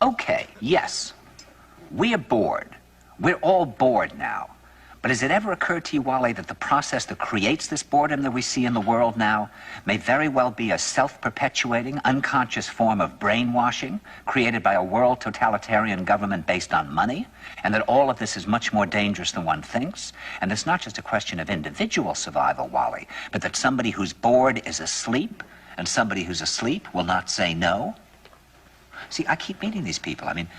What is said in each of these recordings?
Okay, yes, we're bored. We're all bored now. But has it ever occurred to you, Wally, that the process that creates this boredom that we see in the world now may very well be a self-perpetuating, unconscious form of brainwashing created by a world totalitarian government based on money, and that all of this is much more dangerous than one thinks, and it's not just a question of individual survival, Wally, but that somebody who's bored is asleep, and somebody who's asleep will not say no? See, I keep meeting these people. I mean,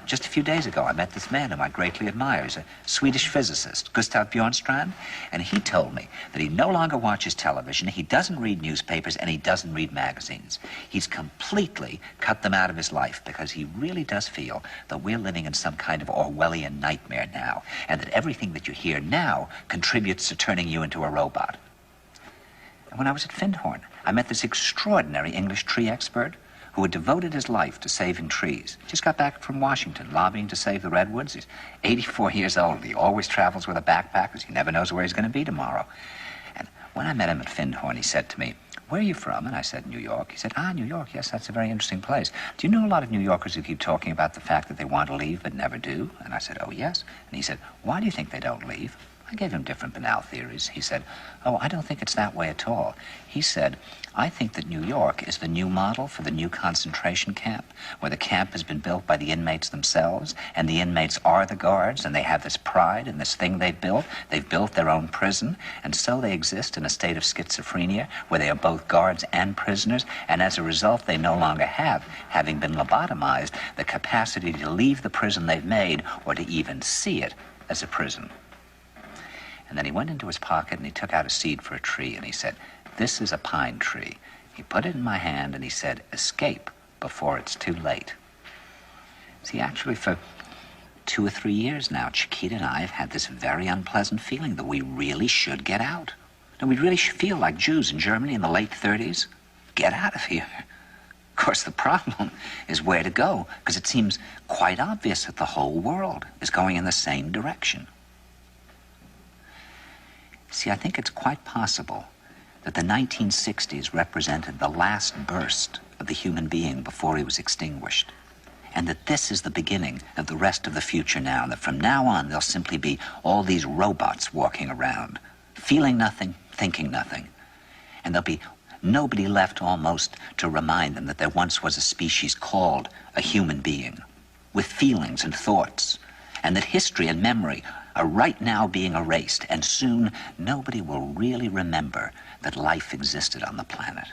just a few days ago, I met this man whom I greatly admire. He's a Swedish physicist, Gustav Bjornstrand, and he told me that he no longer watches television, he doesn't read newspapers, and he doesn't read magazines. He's completely cut them out of his life because he really does feel that we're living in some kind of Orwellian nightmare now, and that everything that you hear now contributes to turning you into a robot. And when I was at Findhorn, I met this extraordinary English tree expert who had devoted his life to saving trees. Just got back from Washington, lobbying to save the redwoods. He's 84 years old. He always travels with a backpack because he never knows where he's going to be tomorrow. And when I met him at Findhorn, he said to me, "Where are you from?" And I said, "New York." He said, "New York, yes, that's a very interesting place. Do you know a lot of New Yorkers who keep talking about the fact that they want to leave but never do?" And I said, "Oh, yes." And he said, "Why do you think they don't leave?" I gave him different banal theories. He said, "Oh, I don't think it's that way at all." He said, "I think that New York is the new model for the new concentration camp, where the camp has been built by the inmates themselves, and the inmates are the guards, and they have this pride in this thing they've built. They've built their own prison, and so they exist in a state of schizophrenia, where they are both guards and prisoners, and as a result, they no longer have, having been lobotomized, the capacity to leave the prison they've made, or to even see it as a prison." And then he went into his pocket and he took out a seed for a tree and he said, "This is a pine tree." He put it in my hand and he said, "Escape before it's too late." See, actually for 2 or 3 years now, Chiquita and I have had this very unpleasant feeling that we really should get out. And we really should feel like Jews in Germany in the late 30s. Get out of here. Of course, the problem is where to go, because it seems quite obvious that the whole world is going in the same direction. See, I think it's quite possible that the 1960s represented the last burst of the human being before he was extinguished, and that this is the beginning of the rest of the future now, and that from now on there'll simply be all these robots walking around, feeling nothing, thinking nothing, and there'll be nobody left almost to remind them that there once was a species called a human being, with feelings and thoughts, and that history and memory are right now being erased, and soon nobody will really remember that life existed on the planet.